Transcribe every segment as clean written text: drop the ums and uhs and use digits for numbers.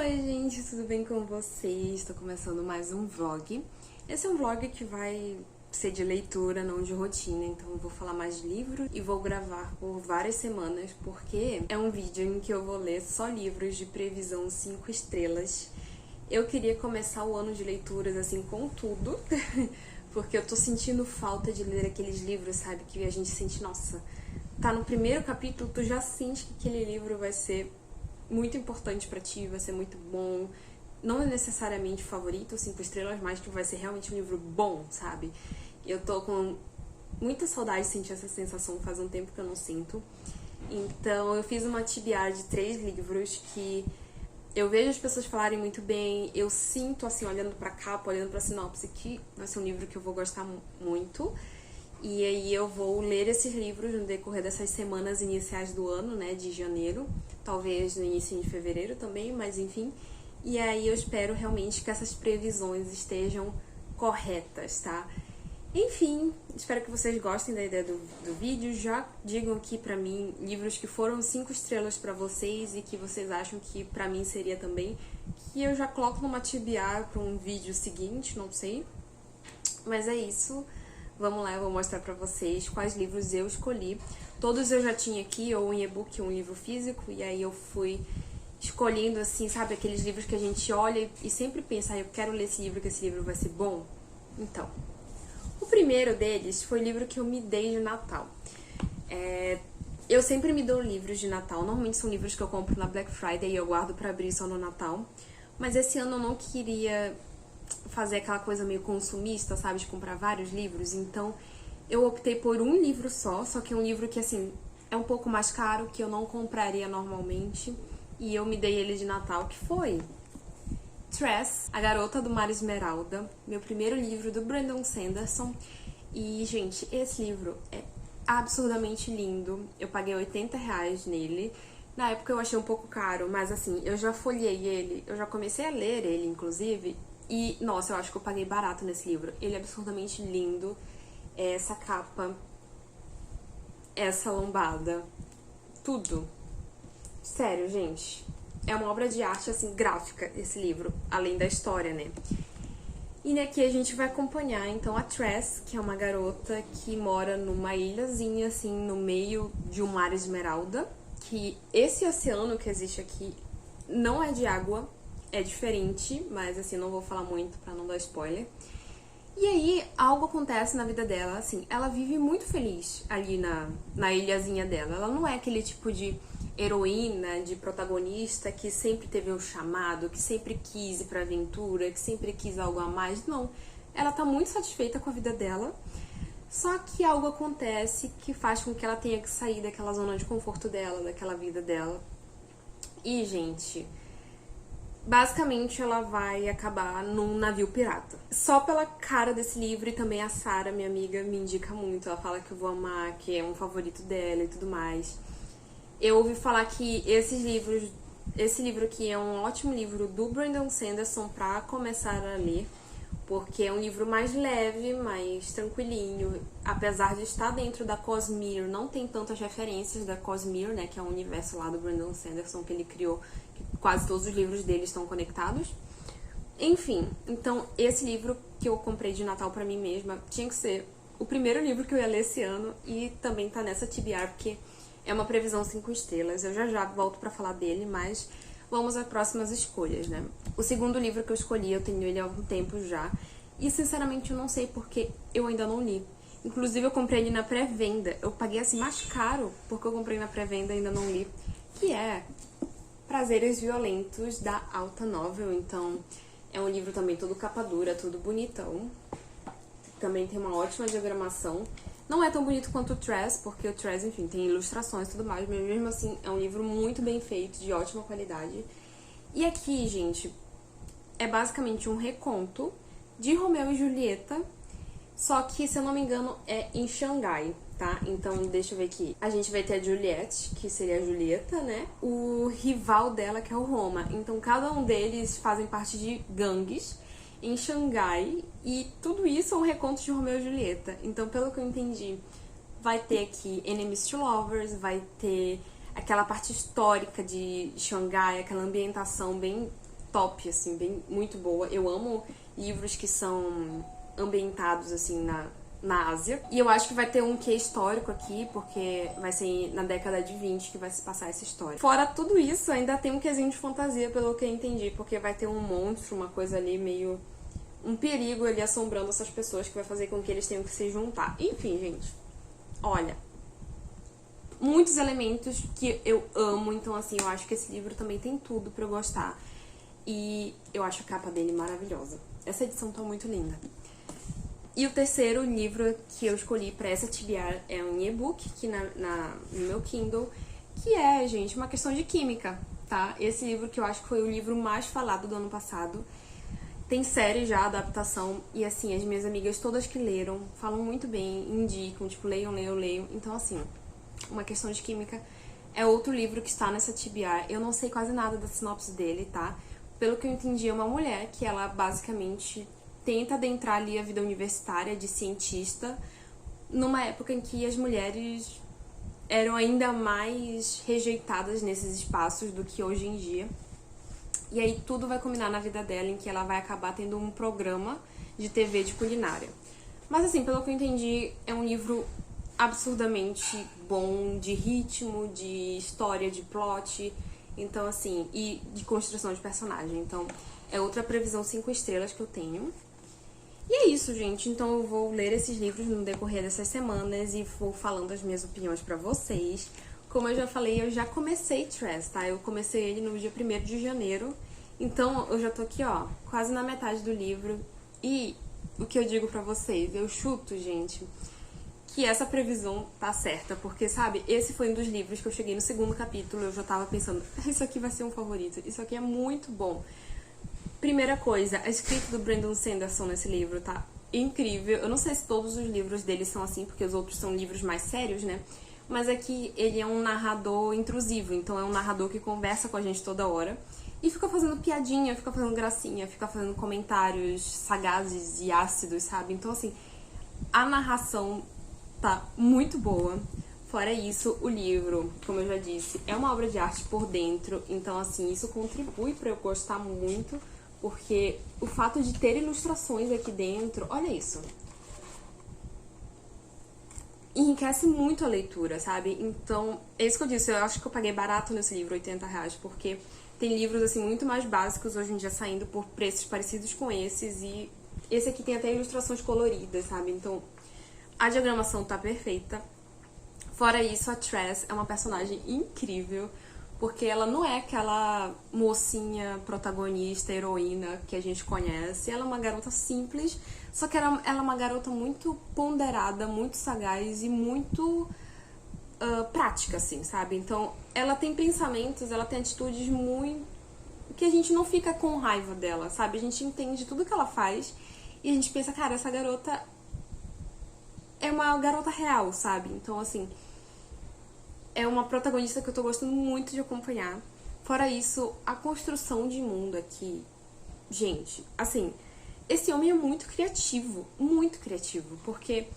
Oi gente, tudo bem com vocês? Estou começando mais um vlog. Esse é um vlog que vai ser de leitura, não de rotina, então eu vou falar mais de livro e vou gravar por várias semanas, porque é um vídeo em que eu vou ler só livros de previsão 5 estrelas. Eu queria começar o ano de leituras assim com tudo, porque eu tô sentindo falta de ler aqueles livros, sabe, que a gente sente, nossa, tá no primeiro capítulo, tu já sente que aquele livro vai ser muito importante pra ti, vai ser muito bom. Não é necessariamente favorito, 5 estrelas, mas que vai ser realmente um livro bom, sabe? Eu tô com muita saudade de sentir essa sensação, faz um tempo que eu não sinto. Então eu fiz uma TBR de 3 livros que eu vejo as pessoas falarem muito bem, eu sinto assim, olhando pra capa, olhando pra sinopse, que vai ser um livro que eu vou gostar muito. E aí eu vou ler esses livros no decorrer dessas semanas iniciais do ano, né, de janeiro, talvez no início de fevereiro também, mas enfim. E aí eu espero realmente que essas previsões estejam corretas, tá? Enfim, espero que vocês gostem da ideia do vídeo. Já digam aqui pra mim livros que foram 5 estrelas pra vocês e que vocês acham que pra mim seria também, que eu já coloco numa TBR pra um vídeo seguinte, não sei. Mas é isso. Vamos lá, eu vou mostrar pra vocês quais livros eu escolhi. Todos eu já tinha aqui, ou em e-book ou um livro físico, e aí eu fui escolhendo, assim, sabe, aqueles livros que a gente olha e sempre pensa, ah, eu quero ler esse livro, que esse livro vai ser bom. Então, o primeiro deles foi o livro que eu me dei de Natal. Eu sempre me dou livros de Natal, normalmente são livros que eu compro na Black Friday e eu guardo pra abrir só no Natal. Mas esse ano eu não queria fazer aquela coisa meio consumista, sabe, de comprar vários livros, então eu optei por um livro só que é um livro que, assim, é um pouco mais caro, que eu não compraria normalmente, e eu me dei ele de Natal, que foi Tress, A Garota do Mar Esmeralda, meu primeiro livro do Brandon Sanderson. E, gente, esse livro é absurdamente lindo, eu paguei R$ 80 nele. Na época eu achei um pouco caro, mas assim, eu já folhei ele, eu já comecei a ler ele, inclusive, e, nossa, eu acho que eu paguei barato nesse livro. Ele é absurdamente lindo. Essa capa, essa lombada, tudo. Sério, gente. É uma obra de arte, assim, gráfica, esse livro, além da história, né? E aqui a gente vai acompanhar, então, a Tress, que é uma garota que mora numa ilhazinha, assim, no meio de um mar esmeralda. Que esse oceano que existe aqui não é de água, é diferente, mas assim, não vou falar muito pra não dar spoiler. E aí, algo acontece na vida dela, assim, ela vive muito feliz ali na ilhazinha dela. Ela não é aquele tipo de heroína, de protagonista que sempre teve um chamado, que sempre quis ir pra aventura, que sempre quis algo a mais. Não, ela tá muito satisfeita com a vida dela, só que algo acontece que faz com que ela tenha que sair daquela zona de conforto dela, daquela vida dela. E, gente, basicamente ela vai acabar num navio pirata. Só pela cara desse livro, e também a Sarah, minha amiga, me indica muito. Ela fala que eu vou amar, que é um favorito dela e tudo mais. Eu ouvi falar que esse livro aqui é um ótimo livro do Brandon Sanderson pra começar a ler, porque é um livro mais leve, mais tranquilinho. Apesar de estar dentro da Cosmere, não tem tantas referências da Cosmere, né, que é o universo lá do Brandon Sanderson que ele criou, que quase todos os livros dele estão conectados. Enfim, então esse livro que eu comprei de Natal pra mim mesma tinha que ser o primeiro livro que eu ia ler esse ano, e também tá nessa TBR, porque é uma previsão 5 estrelas. Eu já volto pra falar dele, mas vamos às próximas escolhas, né? O segundo livro que eu escolhi, eu tenho ele há algum tempo já, e sinceramente eu não sei porque eu ainda não li. Inclusive eu comprei ele na pré-venda, eu paguei assim mais caro porque eu comprei na pré-venda e ainda não li, que é Prazeres Violentos, da Alta Novel. Então é um livro também todo capa dura, tudo bonitão. Também tem uma ótima diagramação. Não é tão bonito quanto o Tress, porque o Tress, enfim, tem ilustrações e tudo mais, mas mesmo assim é um livro muito bem feito, de ótima qualidade. E aqui, gente, é basicamente um reconto de Romeu e Julieta, só que, se eu não me engano, é em Xangai, tá? Então, deixa eu ver aqui. A gente vai ter a Juliette, que seria a Julieta, né? O rival dela, que é o Roma. Então, cada um deles fazem parte de gangues em Xangai, e tudo isso é um reconto de Romeu e Julieta. Então, pelo que eu entendi, vai ter aqui Enemies to Lovers, vai ter aquela parte histórica de Xangai, aquela ambientação bem top, assim, bem, muito boa. Eu amo livros que são ambientados, assim, na Ásia. E eu acho que vai ter um quê histórico aqui, porque vai ser na década de 20 que vai se passar essa história. Fora tudo isso, ainda tem um quezinho de fantasia, pelo que eu entendi, porque vai ter um monstro, uma coisa ali meio... um perigo ali assombrando essas pessoas que vai fazer com que eles tenham que se juntar. Enfim, gente, olha, muitos elementos que eu amo, então assim, eu acho que esse livro também tem tudo pra eu gostar. E eu acho a capa dele maravilhosa. Essa edição tá muito linda. E o terceiro livro que eu escolhi pra essa TBR é um e-book, que no meu Kindle, que é, gente, uma questão de química, tá? Esse livro que eu acho que foi o livro mais falado do ano passado. Tem série já, adaptação, e assim, as minhas amigas todas que leram, falam muito bem, indicam, tipo, leiam. Então, assim, uma questão de química é outro livro que está nessa TBR. Eu não sei quase nada da sinopse dele, tá? Pelo que eu entendi, é uma mulher que ela basicamente tenta adentrar ali a vida universitária de cientista numa época em que as mulheres eram ainda mais rejeitadas nesses espaços do que hoje em dia. E aí tudo vai combinar na vida dela em que ela vai acabar tendo um programa de TV de culinária. Mas assim, pelo que eu entendi, é um livro absurdamente bom, de ritmo, de história, de plot, então assim, e de construção de personagem. Então é outra previsão 5 estrelas que eu tenho. E é isso, gente. Então eu vou ler esses livros no decorrer dessas semanas e vou falando as minhas opiniões pra vocês. Como eu já falei, eu já comecei Trash, tá? Eu comecei ele no dia 1º de janeiro. Então eu já tô aqui, ó, quase na metade do livro. E o que eu digo pra vocês, eu chuto, gente, que essa previsão tá certa. Porque, sabe, esse foi um dos livros que eu cheguei no 2º capítulo e eu já tava pensando, isso aqui vai ser um favorito, isso aqui é muito bom. Primeira coisa, a escrita do Brandon Sanderson nesse livro tá incrível. Eu não sei se todos os livros dele são assim, porque os outros são livros mais sérios, né? Mas aqui ele é um narrador intrusivo, então é um narrador que conversa com a gente toda hora e fica fazendo piadinha, fica fazendo gracinha, fica fazendo comentários sagazes e ácidos, sabe? Então, assim, a narração tá muito boa. Fora isso, o livro, como eu já disse, é uma obra de arte por dentro, então, assim, isso contribui pra eu gostar muito, porque o fato de ter ilustrações aqui dentro, olha isso, enriquece muito a leitura, sabe? Então, é isso que eu disse, eu acho que eu paguei barato nesse livro, R$80, porque tem livros, assim, muito mais básicos hoje em dia saindo por preços parecidos com esses, e esse aqui tem até ilustrações coloridas, sabe? Então, a diagramação tá perfeita. Fora isso, a Tress é uma personagem incrível, porque ela não é aquela mocinha protagonista, heroína que a gente conhece. Ela é uma garota simples, só que ela é uma garota muito ponderada, muito sagaz e muito prática, assim, sabe? Então, ela tem pensamentos, ela tem atitudes muito... que a gente não fica com raiva dela, sabe? A gente entende tudo que ela faz e a gente pensa, cara, essa garota é uma garota real, sabe? Então, assim, é uma protagonista que eu tô gostando muito de acompanhar. Fora isso, a construção de mundo aqui, gente, assim, esse homem é muito criativo, porque,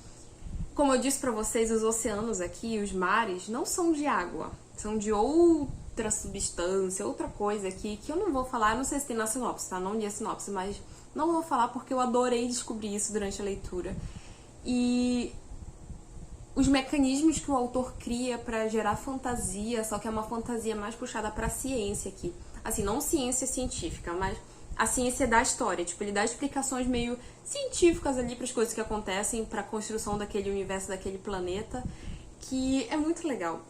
como eu disse pra vocês, os oceanos aqui, os mares, não são de água, são de outra substância, outra coisa aqui, que eu não vou falar, não sei se tem na sinopse, tá? Não li a sinopse, mas não vou falar porque eu adorei descobrir isso durante a leitura. E os mecanismos que o autor cria pra gerar fantasia, só que é uma fantasia mais puxada pra ciência aqui. Assim, não ciência científica, mas a ciência da história. Tipo, ele dá explicações meio científicas ali pras coisas que acontecem, pra construção daquele universo, daquele planeta, que é muito legal.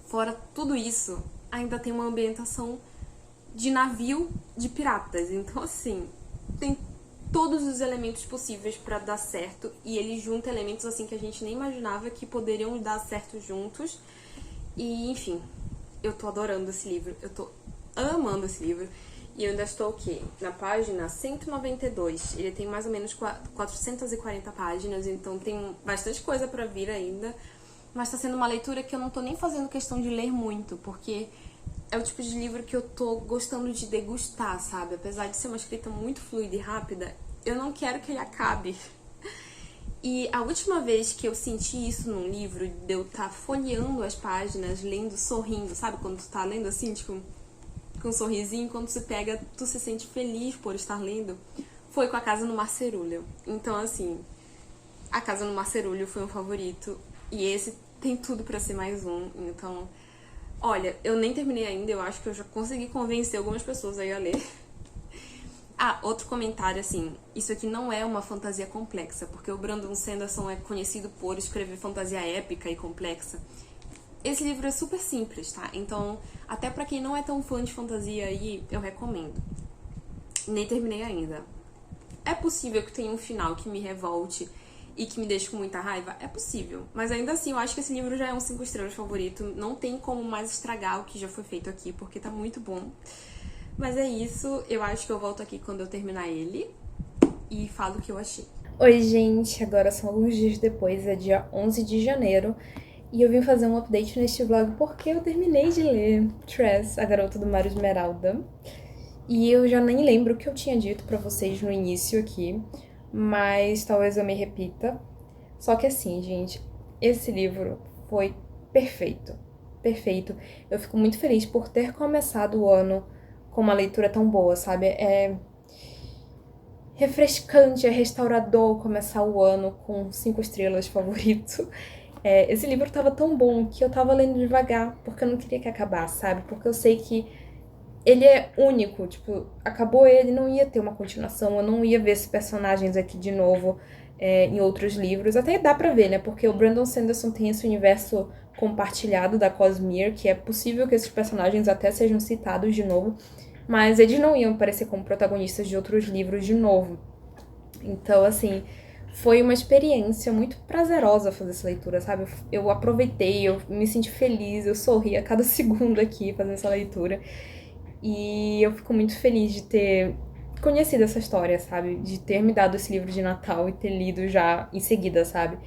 Fora tudo isso, ainda tem uma ambientação de navio de piratas. Então, assim, tem todos os elementos possíveis pra dar certo, e ele junta elementos assim que a gente nem imaginava que poderiam dar certo juntos. E enfim, eu tô adorando esse livro, eu tô amando esse livro, e eu ainda estou o quê? Na página 192. Ele tem mais ou menos 440 páginas, então tem bastante coisa pra vir ainda, mas tá sendo uma leitura que eu não tô nem fazendo questão de ler muito, porque é o tipo de livro que eu tô gostando de degustar, sabe? Apesar de ser uma escrita muito fluida e rápida, eu não quero que ele acabe. E a última vez que eu senti isso num livro, de eu estar folheando as páginas, lendo, sorrindo, sabe? Quando tu tá lendo assim, tipo, com um sorrisinho, quando você pega, tu se sente feliz por estar lendo, foi com A Casa no Marcerulho. Então, assim, A Casa no Marcerulho foi um favorito, e esse tem tudo pra ser mais um. Então, olha, eu nem terminei ainda, eu acho que eu já consegui convencer algumas pessoas aí a ler. Ah, outro comentário, assim, isso aqui não é uma fantasia complexa, porque o Brandon Sanderson é conhecido por escrever fantasia épica e complexa. Esse livro é super simples, tá? Então, até pra quem não é tão fã de fantasia aí, eu recomendo. Nem terminei ainda. É possível que tenha um final que me revolte e que me deixe com muita raiva? É possível. Mas ainda assim, eu acho que esse livro já é um 5 estrelas favorito. Não tem como mais estragar o que já foi feito aqui, porque tá muito bom. Mas é isso. Eu acho que eu volto aqui quando eu terminar ele e falo o que eu achei. Oi, gente. Agora são alguns dias depois, é dia 11 de janeiro. E eu vim fazer um update neste vlog porque eu terminei de ler Tress, A Garota do Mar Esmeralda. E eu já nem lembro o que eu tinha dito pra vocês no início aqui, mas talvez eu me repita. Só que assim, gente, esse livro foi perfeito. Perfeito. Eu fico muito feliz por ter começado o ano com uma leitura tão boa, sabe? É refrescante, é restaurador começar o ano com 5 estrelas favorito. Esse livro tava tão bom que eu tava lendo devagar, porque eu não queria que acabasse, sabe? Porque eu sei que ele é único, tipo, acabou ele, não ia ter uma continuação, eu não ia ver esses personagens aqui de novo em outros livros. Até dá pra ver, né? Porque o Brandon Sanderson tem esse universo compartilhado da Cosmere, que é possível que esses personagens até sejam citados de novo, mas eles não iam aparecer como protagonistas de outros livros de novo. Então, assim, foi uma experiência muito prazerosa fazer essa leitura, sabe? Eu aproveitei, eu me senti feliz, eu sorri a cada segundo aqui fazendo essa leitura. E eu fico muito feliz de ter conhecido essa história, sabe? De ter me dado esse livro de Natal e ter lido já em seguida, sabe?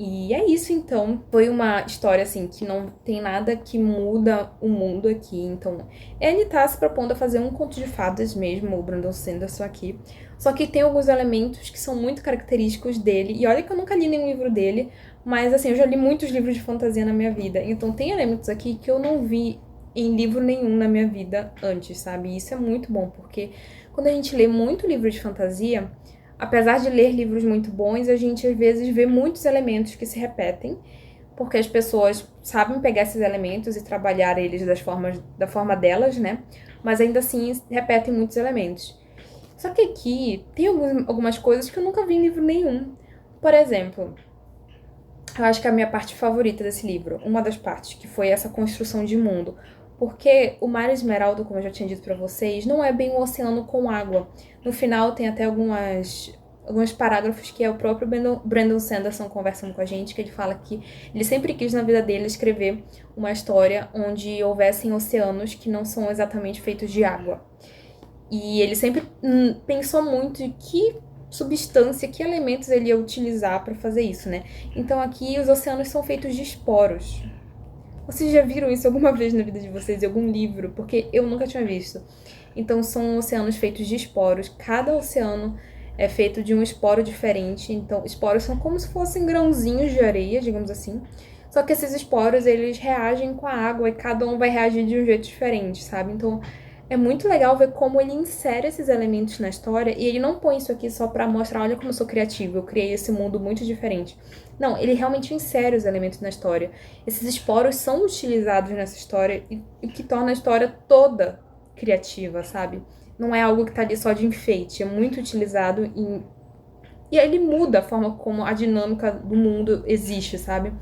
E é isso, então. Foi uma história, assim, que não tem nada que muda o mundo aqui. Então, ele tá se propondo a fazer um conto de fadas mesmo, o Brandon Sanderson aqui. Só que tem alguns elementos que são muito característicos dele. E olha que eu nunca li nenhum livro dele, mas, assim, eu já li muitos livros de fantasia na minha vida. Então, tem elementos aqui que eu não vi em livro nenhum na minha vida antes, sabe? E isso é muito bom, porque quando a gente lê muito livro de fantasia, apesar de ler livros muito bons, a gente às vezes vê muitos elementos que se repetem, porque as pessoas sabem pegar esses elementos e trabalhar eles da forma delas, né? Mas ainda assim repetem muitos elementos. Só que aqui tem algumas coisas que eu nunca vi em livro nenhum. Por exemplo, eu acho que a minha parte favorita desse livro, uma das partes, que foi essa construção de mundo. Porque o Mar Esmeralda, como eu já tinha dito pra vocês, não é bem um oceano com água. No final tem até alguns parágrafos que é o próprio Brandon Sanderson conversando com a gente, que ele fala que ele sempre quis na vida dele escrever uma história onde houvessem oceanos que não são exatamente feitos de água. E ele sempre pensou muito em que substância, que elementos ele ia utilizar para fazer isso, né? Então aqui os oceanos são feitos de esporos. Vocês já viram isso alguma vez na vida de vocês, em algum livro? Porque eu nunca tinha visto. Então são oceanos feitos de esporos. Cada oceano é feito de um esporo diferente. Então esporos são como se fossem grãozinhos de areia, digamos assim. Só que esses esporos, eles reagem com a água e cada um vai reagir de um jeito diferente, sabe? Então é muito legal ver como ele insere esses elementos na história e ele não põe isso aqui só pra mostrar, olha como eu sou criativo, eu criei esse mundo muito diferente. Não, ele realmente insere os elementos na história. Esses esporos são utilizados nessa história e o que torna a história toda criativa, sabe? Não é algo que tá ali só de enfeite, é muito utilizado e aí ele muda a forma como a dinâmica do mundo existe, sabe?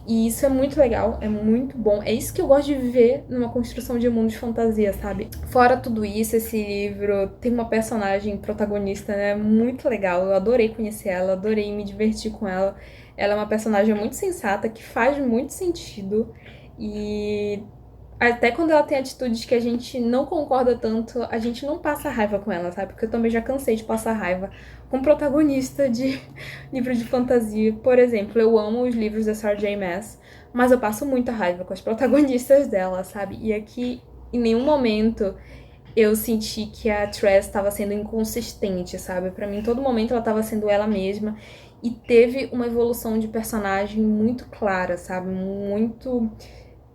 E isso é muito legal, é muito bom. É isso que eu gosto de viver numa construção de mundo de fantasia, sabe? Fora tudo isso, esse livro tem uma personagem protagonista, né? Muito legal. Eu adorei conhecer ela, adorei me divertir com ela. Ela é uma personagem muito sensata, que faz muito sentido. E até quando ela tem atitudes que a gente não concorda tanto, a gente não passa raiva com ela, sabe? Porque eu também já cansei de passar raiva com protagonista de livro de fantasia. Por exemplo, eu amo os livros da Sarah J. Maas, mas eu passo muita raiva com as protagonistas dela, sabe? E aqui, em nenhum momento, eu senti que a Tress estava sendo inconsistente, sabe? Pra mim, em todo momento ela estava sendo ela mesma. E teve uma evolução de personagem muito clara, sabe? Muito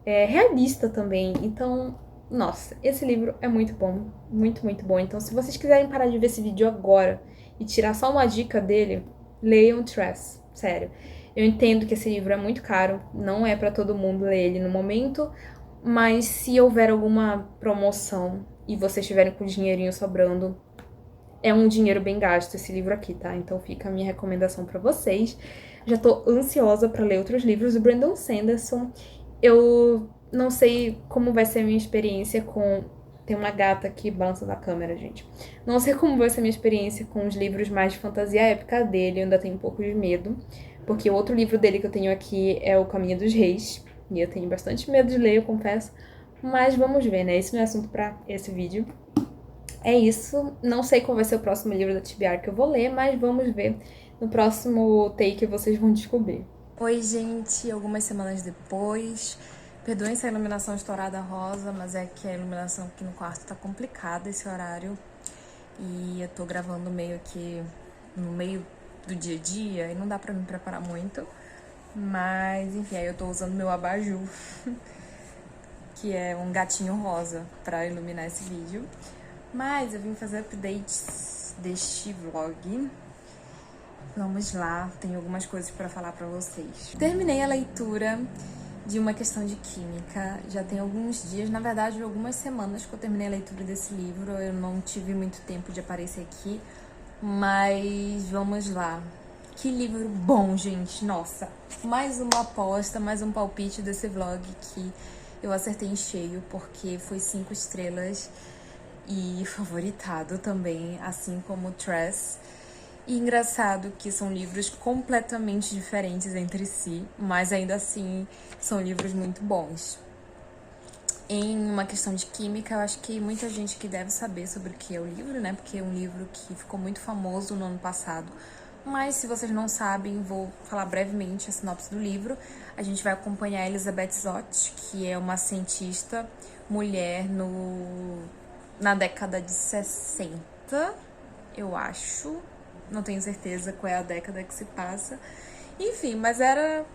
realista também. Então, Nossa, esse livro é muito bom, muito, muito bom. Então, se vocês quiserem parar de ver esse vídeo agora e tirar só uma dica dele, leiam Trash, sério. Eu entendo que esse livro é muito caro, não é pra todo mundo ler ele no momento, mas se houver alguma promoção e vocês estiverem com dinheirinho sobrando, é um dinheiro bem gasto esse livro aqui, tá? Então fica a minha recomendação pra vocês. Já tô ansiosa pra ler outros livros do Brandon Sanderson. Eu não sei como vai ser a minha experiência com... Tem uma gata aqui balança na câmera, gente. Não sei como vai ser a minha experiência com os livros mais de fantasia épica dele. Eu ainda tenho um pouco de medo. Porque o outro livro dele que eu tenho aqui é O Caminho dos Reis. E eu tenho bastante medo de ler, eu confesso. Mas vamos ver, né? Esse não é assunto pra esse vídeo. É isso. Não sei qual vai ser o próximo livro da TBR que eu vou ler, mas vamos ver. No próximo take vocês vão descobrir. Oi, gente, algumas semanas depois. Perdoem se a iluminação estourada rosa, mas é que a iluminação aqui no quarto tá complicada esse horário. E eu tô gravando meio que no meio do dia a dia e não dá pra me preparar muito. Mas, enfim, aí eu tô usando meu abajur, que é um gatinho rosa, pra iluminar esse vídeo. Mas eu vim fazer updates deste vlog. Vamos lá, tenho algumas coisas pra falar pra vocês. Terminei a leitura de Uma Questão de Química. Já tem alguns dias, na verdade, algumas semanas que eu terminei a leitura desse livro. Eu não tive muito tempo de aparecer aqui, mas vamos lá. Que livro bom, gente! Nossa, mais uma aposta, mais um palpite desse vlog que eu acertei em cheio, porque foi 5 estrelas e favoritado também, assim como Trash. E engraçado que são livros completamente diferentes entre si, mas ainda assim são livros muito bons. Em Uma Questão de Química, eu acho que muita gente que deve saber sobre o que é o livro, né? Porque é um livro que ficou muito famoso no ano passado. Mas se vocês não sabem, vou falar brevemente a sinopse do livro. A gente vai acompanhar a Elizabeth Zott, que é uma cientista mulher na década de 60, eu acho. Não tenho certeza qual é a década que se passa. Enfim, mas era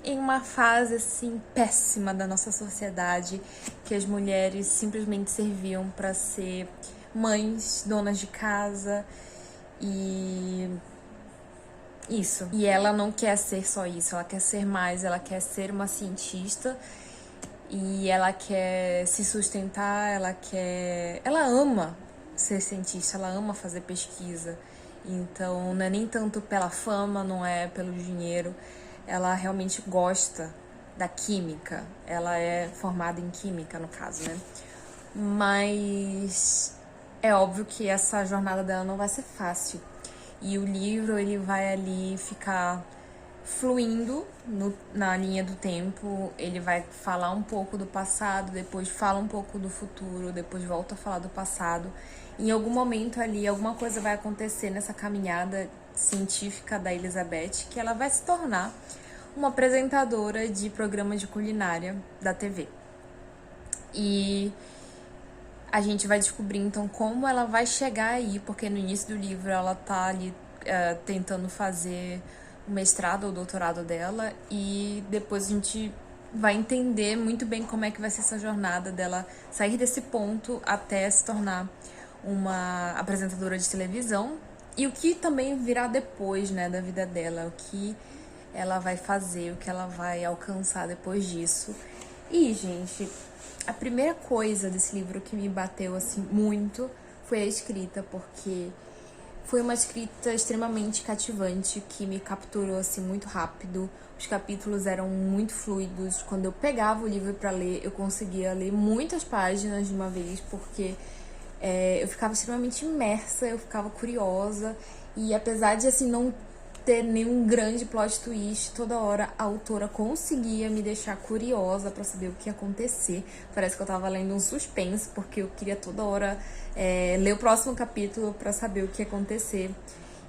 em uma fase, assim, péssima da nossa sociedade, que as mulheres simplesmente serviam para ser mães, donas de casa e isso. E ela não quer ser só isso, ela quer ser mais, ela quer ser uma cientista e ela quer se sustentar, ela ama ser cientista, ela ama fazer pesquisa. Então, não é nem tanto pela fama, não é pelo dinheiro. Ela realmente gosta da química. Ela é formada em química, no caso, né? Mas é óbvio que essa jornada dela não vai ser fácil. E o livro, ele vai ali ficar fluindo na linha do tempo. Ele vai falar um pouco do passado, depois fala um pouco do futuro, depois volta a falar do passado. Em algum momento ali, alguma coisa vai acontecer nessa caminhada científica da Elizabeth, que ela vai se tornar uma apresentadora de programa de culinária da TV. E a gente vai descobrir, então, como ela vai chegar aí, porque no início do livro ela tá ali tentando fazer o mestrado ou doutorado dela, e depois a gente vai entender muito bem como é que vai ser essa jornada dela sair desse ponto até se tornar uma apresentadora de televisão, e o que também virá depois, né, da vida dela, o que ela vai fazer, o que ela vai alcançar depois disso. E, gente, a primeira coisa desse livro que me bateu, assim, muito foi a escrita, porque foi uma escrita extremamente cativante, que me capturou, assim, muito rápido. Os capítulos eram muito fluidos. Quando eu pegava o livro pra ler, eu conseguia ler muitas páginas de uma vez, porque eu ficava extremamente imersa, eu ficava curiosa. E apesar de, assim, não ter nenhum grande plot twist, toda hora a autora conseguia me deixar curiosa pra saber o que ia acontecer. Parece que eu tava lendo um suspense, porque eu queria toda hora ler o próximo capítulo pra saber o que ia acontecer.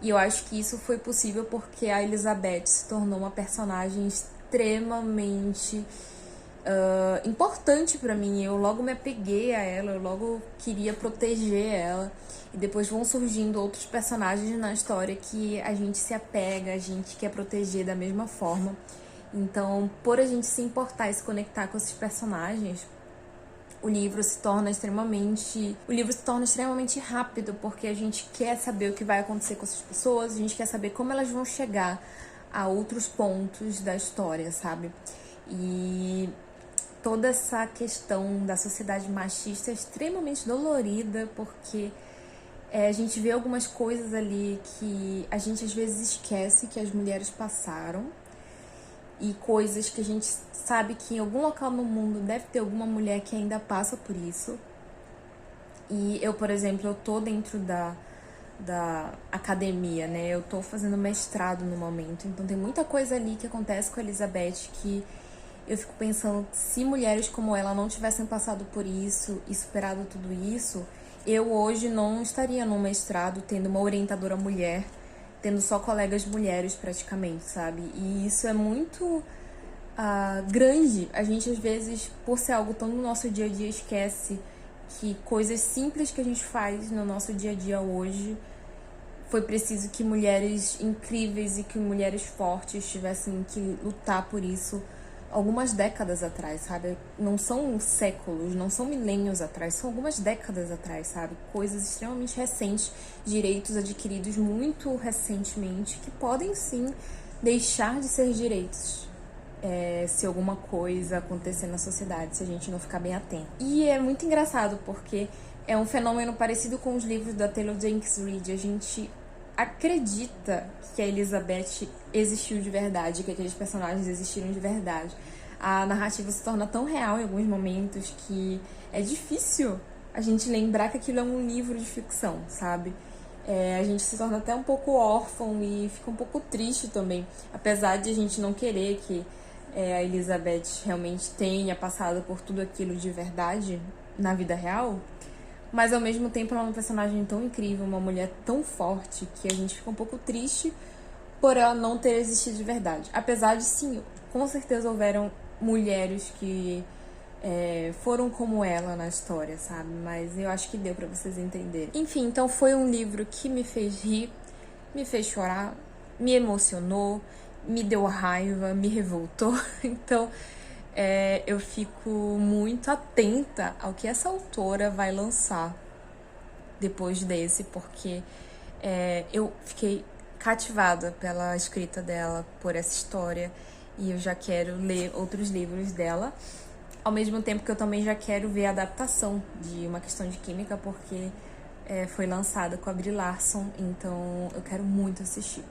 E eu acho que isso foi possível porque a Elizabeth se tornou uma personagem extremamente importante pra mim. Eu logo me apeguei a ela, eu logo queria proteger ela. E depois vão surgindo outros personagens na história que a gente se apega, a gente quer proteger da mesma forma. Então, por a gente se importar e se conectar com esses personagens, o livro se torna extremamente rápido, porque a gente quer saber o que vai acontecer com essas pessoas, a gente quer saber como elas vão chegar a outros pontos da história, sabe? E toda essa questão da sociedade machista é extremamente dolorida, porque a gente vê algumas coisas ali que a gente às vezes esquece que as mulheres passaram, e coisas que a gente sabe que em algum local no mundo deve ter alguma mulher que ainda passa por isso. E eu, por exemplo, eu tô dentro da academia, né? Eu tô fazendo mestrado no momento, então tem muita coisa ali que acontece com a Elizabeth que eu fico pensando, se mulheres como ela não tivessem passado por isso e superado tudo isso, eu hoje não estaria no mestrado tendo uma orientadora mulher, tendo só colegas mulheres praticamente, sabe? E isso é muito grande. A gente, às vezes, por ser algo tão no nosso dia a dia, esquece que coisas simples que a gente faz no nosso dia a dia hoje, foi preciso que mulheres incríveis e que mulheres fortes tivessem que lutar por isso algumas décadas atrás, sabe? Não são séculos, não são milênios atrás, são algumas décadas atrás, sabe? Coisas extremamente recentes, direitos adquiridos muito recentemente, que podem sim deixar de ser direitos se alguma coisa acontecer na sociedade, se a gente não ficar bem atento. E é muito engraçado, porque é um fenômeno parecido com os livros da Taylor Jenkins Reid. A gente acredita que a Elizabeth existiu de verdade, que aqueles personagens existiram de verdade. A narrativa se torna tão real em alguns momentos que é difícil a gente lembrar que aquilo é um livro de ficção, sabe? A gente se torna até um pouco órfão e fica um pouco triste também, apesar de a gente não querer que a Elizabeth realmente tenha passado por tudo aquilo de verdade na vida real. Mas ao mesmo tempo ela é uma personagem tão incrível, uma mulher tão forte, que a gente fica um pouco triste por ela não ter existido de verdade. Apesar de, sim, com certeza houveram mulheres que foram como ela na história, sabe? Mas eu acho que deu pra vocês entenderem. Enfim, então foi um livro que me fez rir, me fez chorar, me emocionou, me deu raiva, me revoltou. Então eu fico muito atenta ao que essa autora vai lançar depois desse, porque eu fiquei cativada pela escrita dela, por essa história, e eu já quero ler outros livros dela, ao mesmo tempo que eu também já quero ver a adaptação de Uma Questão de Química, porque foi lançada com a Brie Larson, então eu quero muito assistir.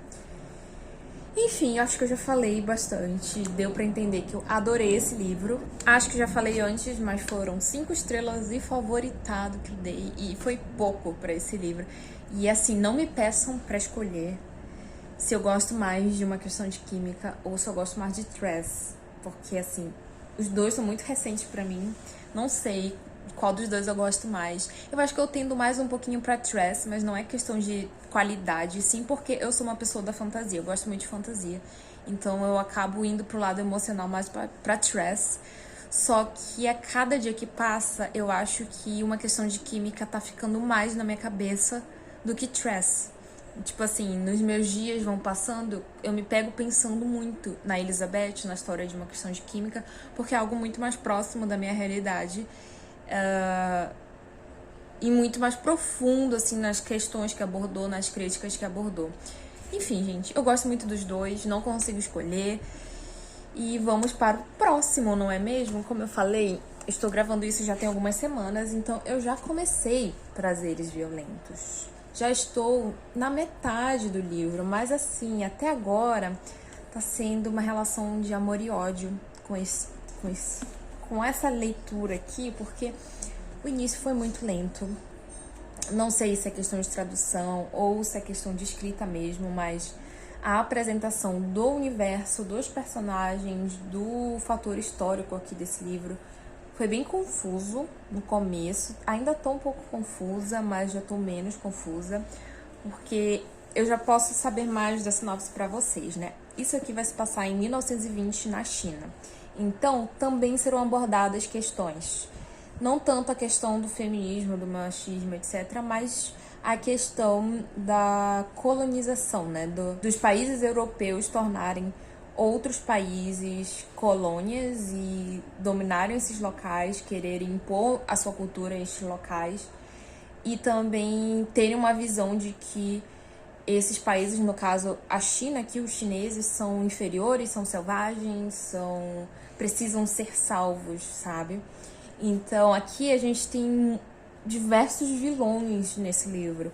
Enfim, acho que eu já falei bastante, deu pra entender que eu adorei esse livro. Acho que já falei antes, mas foram 5 estrelas e favoritado que eu dei, e foi pouco pra esse livro. E assim, não me peçam pra escolher se eu gosto mais de Uma Questão de Química ou se eu gosto mais de Trash, porque assim, os dois são muito recentes pra mim, não sei qual dos dois eu gosto mais. Eu acho que eu tendo mais um pouquinho pra Trash, mas não é questão de qualidade, sim, porque eu sou uma pessoa da fantasia, eu gosto muito de fantasia, então eu acabo indo pro lado emocional mais pra Trash. Só que a cada dia que passa, eu acho que Uma Questão de Química tá ficando mais na minha cabeça do que Trash. Tipo assim, nos meus dias vão passando, eu me pego pensando muito na Elizabeth, na história de Uma Questão de Química, porque é algo muito mais próximo da minha realidade. E muito mais profundo, assim, nas questões que abordou, nas críticas que abordou. Enfim, gente, eu gosto muito dos dois, não consigo escolher. E vamos para o próximo, não é mesmo? Como eu falei, estou gravando isso já tem algumas semanas, então eu já comecei Prazeres Violentos. Já estou na metade do livro, mas assim, até agora tá sendo uma relação de amor e ódio com essa leitura aqui, porque o início foi muito lento. Não sei se é questão de tradução ou se é questão de escrita mesmo, mas a apresentação do universo, dos personagens, do fator histórico aqui desse livro foi bem confuso no começo. Ainda tô um pouco confusa, mas já tô menos confusa, porque eu já posso saber mais da sinopse pra vocês, né? Isso aqui vai se passar em 1920 na China. Então, também serão abordadas questões, não tanto a questão do feminismo, do machismo, etc., mas a questão da colonização, né? Dos países europeus tornarem outros países, colônias, e dominarem esses locais, quererem impor a sua cultura a esses locais, e também terem uma visão de que esses países, no caso a China, que os chineses são inferiores, são selvagens, precisam ser salvos, sabe? Então aqui a gente tem diversos vilões nesse livro.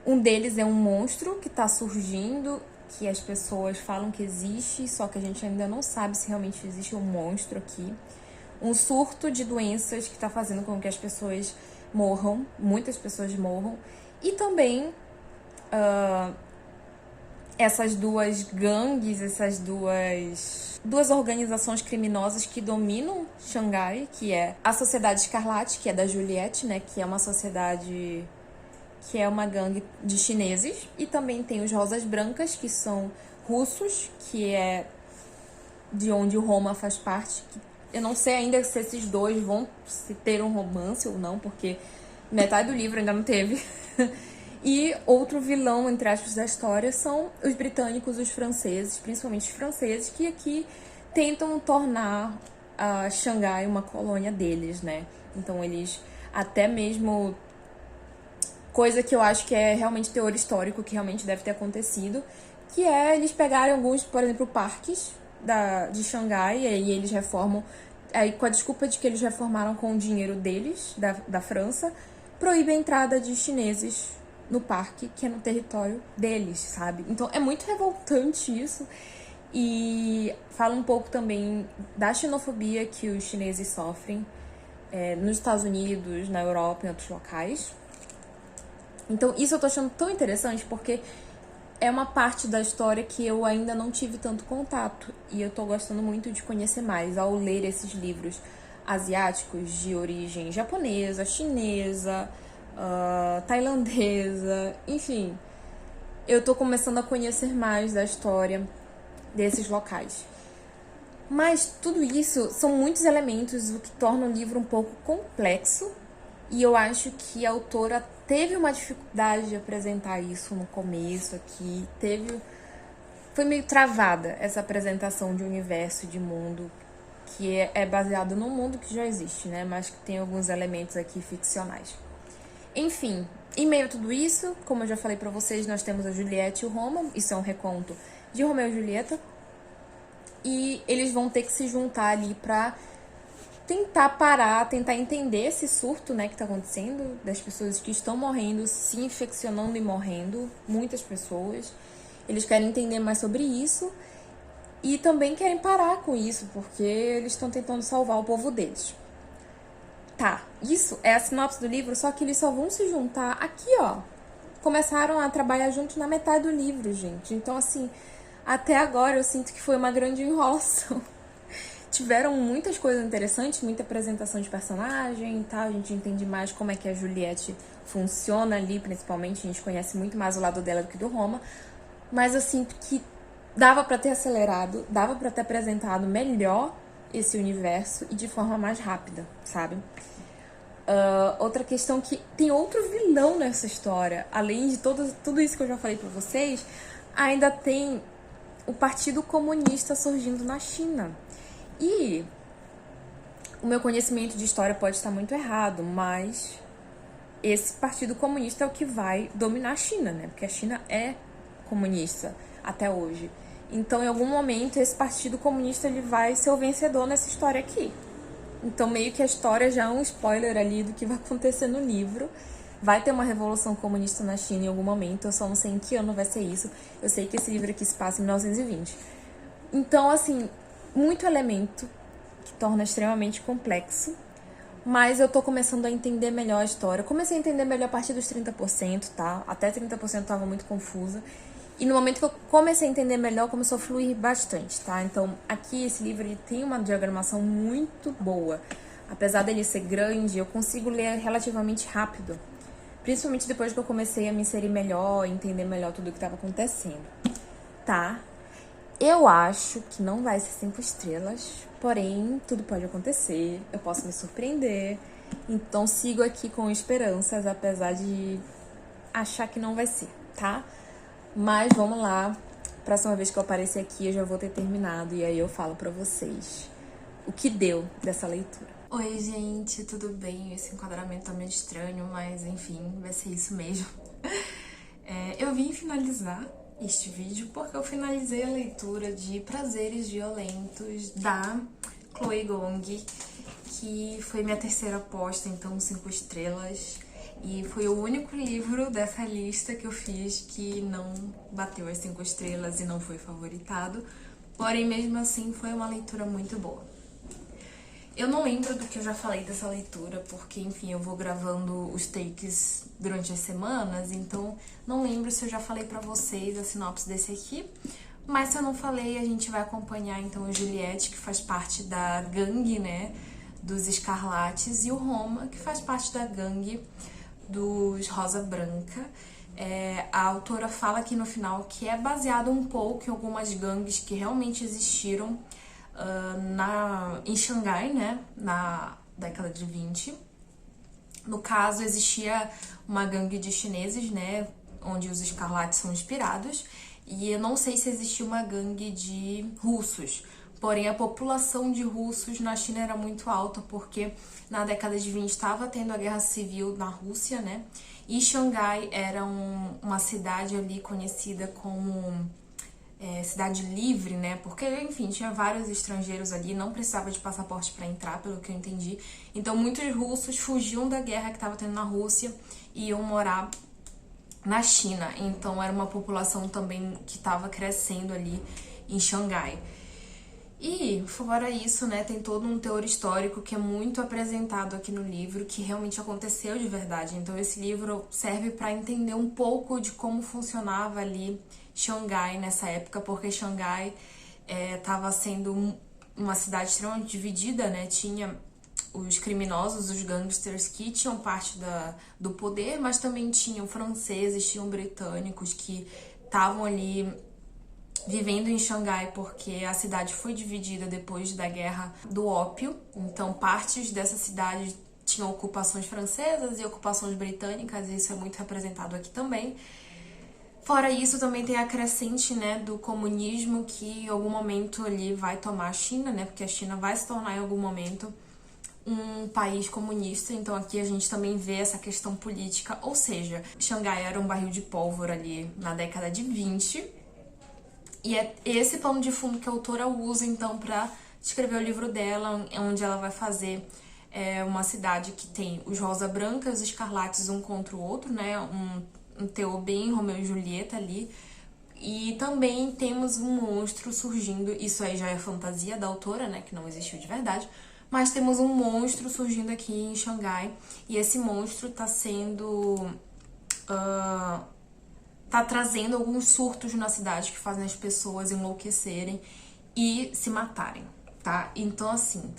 Um deles é um monstro que está surgindo, que as pessoas falam que existe, só que a gente ainda não sabe se realmente existe um monstro aqui. Um surto de doenças que está fazendo com que as pessoas morram, muitas pessoas morram. E também essas duas gangues, essas duas organizações criminosas que dominam Xangai, que é a Sociedade Escarlate, que é da Juliette, né, que é uma sociedade, que é uma gangue de chineses, e também tem os Rosas Brancas, que são russos, que é de onde o Roma faz parte. Eu não sei ainda se esses dois vão ter um romance ou não, porque metade do livro ainda não teve. E outro vilão, entre aspas, da história são os britânicos, os franceses, principalmente os franceses, que aqui tentam tornar a Xangai uma colônia deles, né? Então eles até mesmo... Coisa que eu acho que é realmente teor histórico, que realmente deve ter acontecido, que é eles pegarem alguns, por exemplo, parques de Xangai, e aí eles reformam, aí com a desculpa de que eles reformaram com o dinheiro deles, da França, proíbem a entrada de chineses no parque, que é no território deles, sabe? Então é muito revoltante isso, e fala um pouco também da xenofobia que os chineses sofrem nos Estados Unidos, na Europa e em outros locais. Então isso eu tô achando tão interessante, porque é uma parte da história que eu ainda não tive tanto contato, e eu tô gostando muito de conhecer mais ao ler esses livros asiáticos de origem japonesa, chinesa, tailandesa, enfim. Eu tô começando a conhecer mais da história desses locais. Mas tudo isso são muitos elementos, o que torna o livro um pouco complexo, e eu acho que a autora teve uma dificuldade de apresentar isso no começo aqui, foi meio travada essa apresentação de universo, de mundo, que é baseado num mundo que já existe, né, mas que tem alguns elementos aqui ficcionais. Enfim, em meio a tudo isso, como eu já falei pra vocês, nós temos a Juliette e o Roma, isso é um reconto de Romeu e Julieta, e eles vão ter que se juntar ali pra tentar parar, tentar entender esse surto, né, que tá acontecendo, das pessoas que estão morrendo, se infeccionando e morrendo, muitas pessoas. Eles querem entender mais sobre isso e também querem parar com isso, porque eles estão tentando salvar o povo deles. Tá, isso é a sinopse do livro, só que eles só vão se juntar aqui, ó. Começaram a trabalhar juntos na metade do livro, gente. Então, assim, até agora eu sinto que foi uma grande enrolação. Tiveram muitas coisas interessantes, muita apresentação de personagem e tal. A gente entende mais como é que a Juliette funciona ali, principalmente. A gente conhece muito mais o lado dela do que do Roma. Mas eu sinto que dava pra ter acelerado, dava pra ter apresentado melhor esse universo e de forma mais rápida, sabe? Outra questão que tem outro vilão nessa história. Além de tudo isso que eu já falei pra vocês, ainda tem o Partido Comunista surgindo na China. E o meu conhecimento de história pode estar muito errado, mas esse Partido Comunista é o que vai dominar a China, né? Porque a China é comunista até hoje. Então, em algum momento, esse Partido Comunista ele vai ser o vencedor nessa história aqui. Então, meio que a história já é um spoiler ali do que vai acontecer no livro. Vai ter uma revolução comunista na China em algum momento, eu só não sei em que ano vai ser isso. Eu sei que esse livro aqui se passa em 1920. Então, assim, muito elemento que torna extremamente complexo. Mas eu tô começando a entender melhor a história. Eu comecei a entender melhor a partir dos 30%, tá? Até 30% eu tava muito confusa. E no momento que eu comecei a entender melhor, começou a fluir bastante, tá? Então, aqui, esse livro, ele tem uma diagramação muito boa. Apesar dele ser grande, eu consigo ler relativamente rápido. Principalmente depois que eu comecei a me inserir melhor, entender melhor tudo o que estava acontecendo, tá? Eu acho que não vai ser 5 estrelas, porém, tudo pode acontecer, eu posso me surpreender. Então, sigo aqui com esperanças, apesar de achar que não vai ser, tá? Mas vamos lá Próxima vez que eu aparecer aqui, eu já vou ter terminado. E aí eu falo pra vocês o que deu dessa leitura. Oi, gente, tudo bem? Esse enquadramento tá meio estranho, mas enfim, vai ser isso mesmo. Eu vim finalizar este vídeo porque eu finalizei a leitura de Prazeres Violentos da Chloe Gong, que foi minha terceira aposta, então 5 estrelas. E foi o único livro dessa lista que eu fiz que não bateu as 5 estrelas e não foi favoritado. Porém, mesmo assim, foi uma leitura muito boa. Eu não lembro do que eu já falei dessa leitura, porque, enfim, eu vou gravando os takes durante as semanas, então não lembro se eu já falei pra vocês a sinopse desse aqui. Mas se eu não falei, a gente vai acompanhar, então, a Juliette, que faz parte da gangue, né, dos Escarlates, e o Roma, que faz parte da gangue dos Rosa Branca. A autora fala aqui no final que é baseado um pouco em algumas gangues que realmente existiram em Xangai, né, na década de 20. No caso, existia uma gangue de chineses, né, onde os Escarlates são inspirados, e eu não sei se existia uma gangue de russos. Porém, a população de russos na China era muito alta, porque na década de 20 estava tendo a guerra civil na Rússia, né? E Xangai era uma cidade ali conhecida como cidade livre, né? Porque, enfim, tinha vários estrangeiros ali, não precisava de passaporte para entrar, pelo que eu entendi. Então, muitos russos fugiam da guerra que estava tendo na Rússia e iam morar na China. Então, era uma população também que estava crescendo ali em Xangai. E, fora isso, né, tem todo um teor histórico que é muito apresentado aqui no livro, que realmente aconteceu de verdade. Então, esse livro serve para entender um pouco de como funcionava ali Xangai nessa época, porque Xangai estava sendo uma cidade extremamente dividida, né? Tinha os criminosos, os gangsters que tinham parte do poder, mas também tinham franceses, tinham britânicos que estavam ali vivendo em Xangai, porque a cidade foi dividida depois da Guerra do Ópio. Então, partes dessa cidade tinham ocupações francesas e ocupações britânicas, e isso é muito representado aqui também. Fora isso, também tem a crescente, né, do comunismo, que em algum momento ali vai tomar a China, né, porque a China vai se tornar em algum momento um país comunista. Então aqui a gente também vê essa questão política, ou seja, Xangai era um barril de pólvora ali na década de 20, e é esse pano de fundo que a autora usa, então, para escrever o livro dela, onde ela vai fazer uma cidade que tem os Rosa Branca e os Escarlates um contra o outro, né? Um teor bem Romeu e Julieta ali. E também temos um monstro surgindo, isso aí já é fantasia da autora, né? Que não existiu de verdade. Mas temos um monstro surgindo aqui em Xangai, e esse monstro tá sendo... tá trazendo alguns surtos na cidade que fazem as pessoas enlouquecerem e se matarem, tá? Então, assim,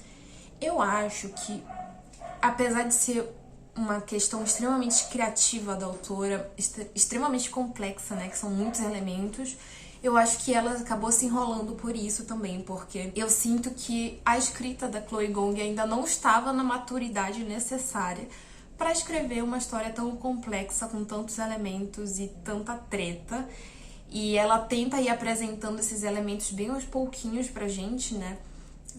eu acho que, apesar de ser uma questão extremamente criativa da autora, extremamente complexa, né, que são muitos elementos, eu acho que ela acabou se enrolando por isso também, porque eu sinto que a escrita da Chloe Gong ainda não estava na maturidade necessária para escrever uma história tão complexa, com tantos elementos e tanta treta. E ela tenta ir apresentando esses elementos bem aos pouquinhos pra gente, né?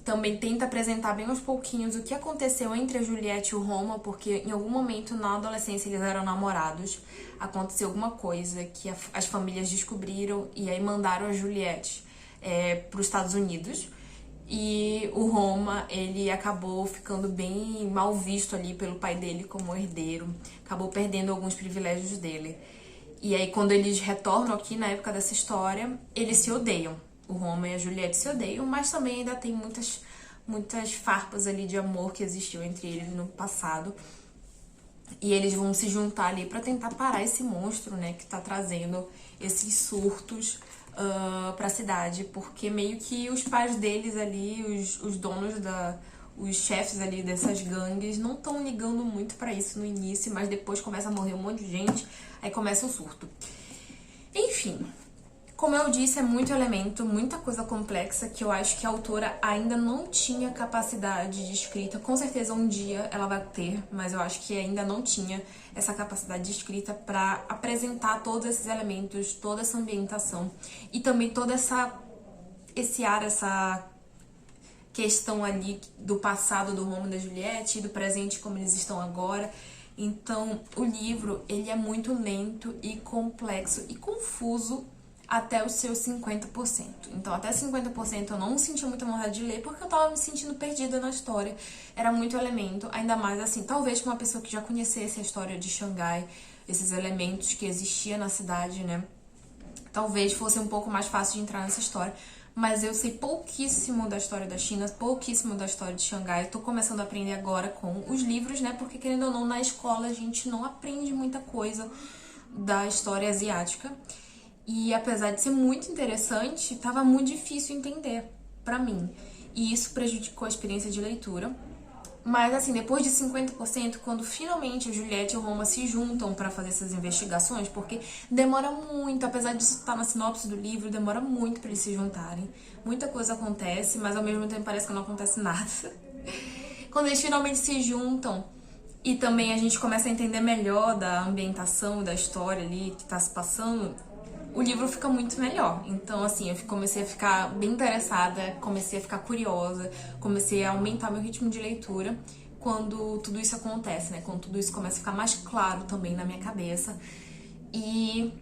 Também tenta apresentar bem aos pouquinhos o que aconteceu entre a Juliette e o Roma, porque em algum momento na adolescência eles eram namorados, aconteceu alguma coisa que as famílias descobriram e aí mandaram a Juliette para os Estados Unidos. E o Roma, ele acabou ficando bem mal visto ali pelo pai dele como herdeiro, acabou perdendo alguns privilégios dele. E aí, quando eles retornam aqui na época dessa história, eles se odeiam. O Roma e a Juliette se odeiam, mas também ainda tem muitas farpas ali de amor que existiu entre eles no passado. E eles vão se juntar ali pra tentar parar esse monstro, né, que tá trazendo esses surtos pra cidade, porque meio que os pais deles ali, os donos os chefes ali dessas gangues não estão ligando muito pra isso no início, mas depois começa a morrer um monte de gente, aí começa o surto. Enfim, Como eu disse, é muito elemento, muita coisa complexa que eu acho que a autora ainda não tinha capacidade de escrita. Com certeza um dia ela vai ter, mas eu acho que ainda não tinha essa capacidade de escrita para apresentar todos esses elementos, toda essa ambientação e também toda essa questão ali do passado do Romeo e da Juliette e do presente como eles estão agora. Então, o livro, ele é muito lento e complexo e confuso até os seus 50%. Então, até 50% eu não sentia muita vontade de ler porque eu tava me sentindo perdida na história. Era muito elemento, ainda mais assim, talvez pra uma pessoa que já conhecesse a história de Xangai, esses elementos que existiam na cidade, né? Talvez fosse um pouco mais fácil de entrar nessa história. Mas eu sei pouquíssimo da história da China, pouquíssimo da história de Xangai. Tô começando a aprender agora com os livros, né? Porque, querendo ou não, na escola a gente não aprende muita coisa da história asiática. E apesar de ser muito interessante, tava muito difícil entender pra mim. E isso prejudicou a experiência de leitura. Mas assim, depois de 50%, quando finalmente a Juliette e o Roma se juntam pra fazer essas investigações, porque demora muito, apesar disso estar na sinopse do livro, demora muito pra eles se juntarem. Muita coisa acontece, mas ao mesmo tempo parece que não acontece nada. Quando eles finalmente se juntam e também a gente começa a entender melhor da ambientação, da história ali que tá se passando, o livro fica muito melhor. Então, assim, eu comecei a ficar bem interessada, comecei a ficar curiosa, comecei a aumentar meu ritmo de leitura quando tudo isso acontece, né? Quando tudo isso começa a ficar mais claro também na minha cabeça. E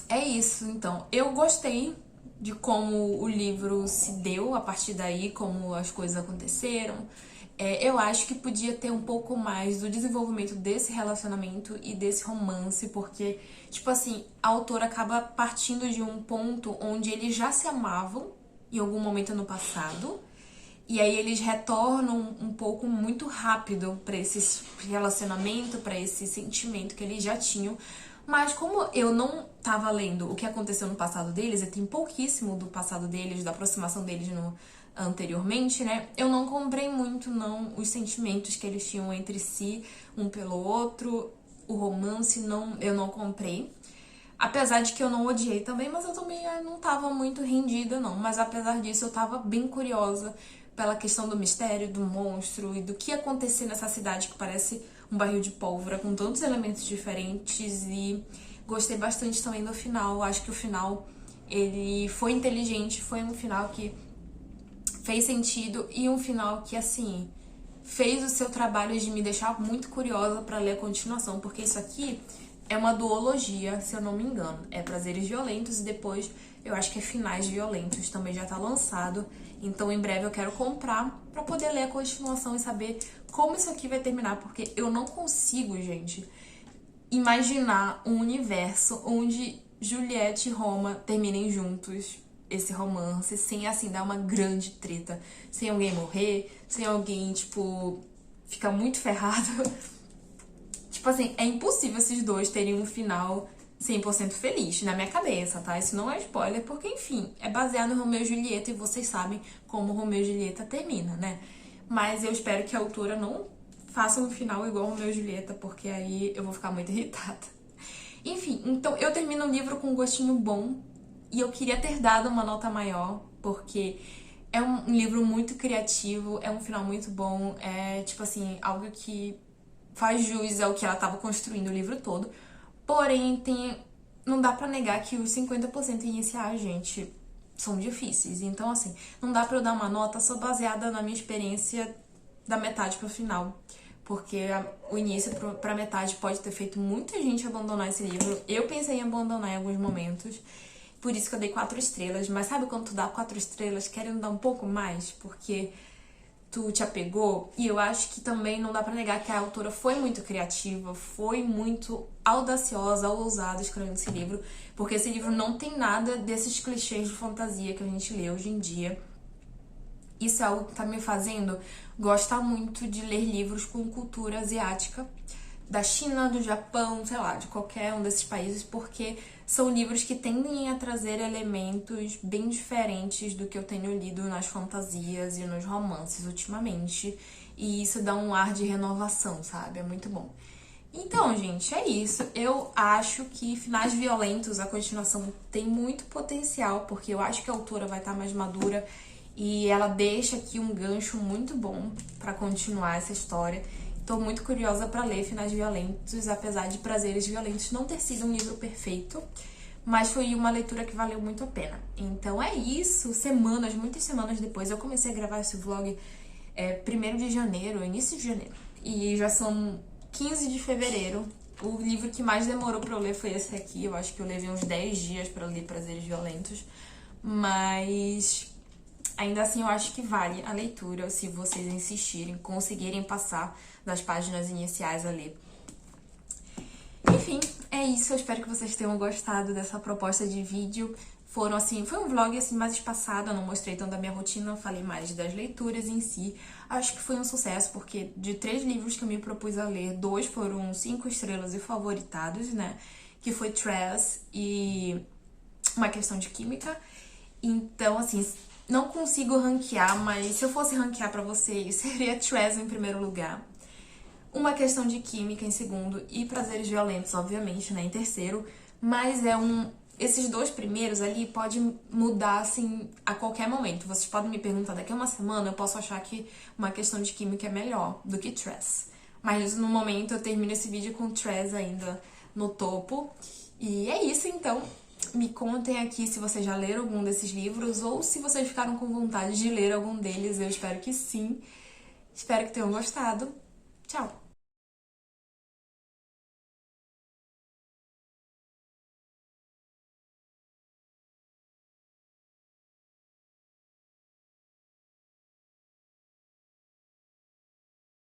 é isso, então. Eu gostei de como o livro se deu a partir daí, como as coisas aconteceram. Eu acho que podia ter um pouco mais do desenvolvimento desse relacionamento e desse romance, porque, tipo assim, a autora acaba partindo de um ponto onde eles já se amavam em algum momento no passado, e aí eles retornam um pouco muito rápido pra esse relacionamento, pra esse sentimento que eles já tinham. Mas como eu não tava lendo o que aconteceu no passado deles, tem pouquíssimo do passado deles, da aproximação deles anteriormente, né? Eu não comprei muito, não, os sentimentos que eles tinham entre si, um pelo outro, o romance, eu não comprei. Apesar de que eu não odiei também, mas eu também não tava muito rendida, não. Mas apesar disso, eu tava bem curiosa pela questão do mistério, do monstro e do que acontecer nessa cidade que parece um barril de pólvora com tantos elementos diferentes, e gostei bastante também do final. Acho que o final, ele foi inteligente, foi um final que fez sentido e um final que, assim, fez o seu trabalho de me deixar muito curiosa pra ler a continuação, porque isso aqui é uma duologia, se eu não me engano. É Prazeres Violentos e depois eu acho que é Finais Violentos, também já tá lançado. Então em breve eu quero comprar pra poder ler a continuação e saber como isso aqui vai terminar, porque eu não consigo, gente, imaginar um universo onde Juliette e Roma terminem juntos esse romance, sem, assim, dar uma grande treta, sem alguém morrer, sem alguém, tipo, ficar muito ferrado. Tipo assim, é impossível esses dois terem um final 100% feliz, na minha cabeça, tá? Isso não é spoiler, porque, enfim, é baseado no Romeu e Julieta e vocês sabem como Romeu e Julieta termina, né? Mas eu espero que a autora não faça um final igual Romeu e Julieta, porque aí eu vou ficar muito irritada. Enfim, então eu termino o livro com um gostinho bom, e eu queria ter dado uma nota maior, porque é um livro muito criativo, é um final muito bom, é, tipo assim, algo que faz jus ao que ela estava construindo o livro todo. Porém, não dá pra negar que os 50% iniciais, gente, são difíceis. Então, assim, não dá pra eu dar uma nota só baseada na minha experiência da metade pro final. Porque o início pra metade pode ter feito muita gente abandonar esse livro. Eu pensei em abandonar em alguns momentos. Por isso que eu dei 4 estrelas. Mas sabe quando tu dá 4 estrelas querendo dar um pouco mais? Porque tu te apegou? E eu acho que também não dá pra negar que a autora foi muito criativa, foi muito audaciosa, ousada escrevendo esse livro. Porque esse livro não tem nada desses clichês de fantasia que a gente lê hoje em dia. Isso é algo que tá me fazendo gostar muito de ler livros com cultura asiática, da China, do Japão, sei lá, de qualquer um desses países, porque são livros que tendem a trazer elementos bem diferentes do que eu tenho lido nas fantasias e nos romances ultimamente, e isso dá um ar de renovação, sabe? É muito bom. Então, gente, é isso. Eu acho que Finais Violentos, a continuação, tem muito potencial, porque eu acho que a autora vai estar mais madura e ela deixa aqui um gancho muito bom pra continuar essa história. Tô muito curiosa pra ler Finais Violentos, apesar de Prazeres Violentos não ter sido um livro perfeito, mas foi uma leitura que valeu muito a pena. Então é isso, muitas semanas depois, eu comecei a gravar esse vlog 1º de janeiro, início de janeiro, e já são 15 de fevereiro. O livro que mais demorou pra eu ler foi esse aqui, eu acho que eu levei uns 10 dias pra ler Prazeres Violentos, mas ainda assim eu acho que vale a leitura se vocês insistirem, conseguirem passar das páginas iniciais a ler. Enfim, é isso. Eu espero que vocês tenham gostado dessa proposta de vídeo. Foi um vlog mais espaçado, eu não mostrei tanto da minha rotina, falei mais das leituras em si. Acho que foi um sucesso, porque de 3 livros que eu me propus a ler, 2 foram 5 estrelas e favoritados, né? Que foi Tress e Uma Questão de Química. Então, assim, não consigo ranquear, mas se eu fosse ranquear pra vocês, seria Tress em primeiro lugar. Uma Questão de Química em segundo e Prazeres Violentos, obviamente, né, em terceiro. Mas esses 2 primeiros ali pode mudar, assim, a qualquer momento. Vocês podem me perguntar daqui a uma semana, eu posso achar que Uma Questão de Química é melhor do que Tress. Mas no momento eu termino esse vídeo com Tress ainda no topo. E é isso, então. Me contem aqui se vocês já leram algum desses livros ou se vocês ficaram com vontade de ler algum deles. Eu espero que sim. Espero que tenham gostado. Tchau!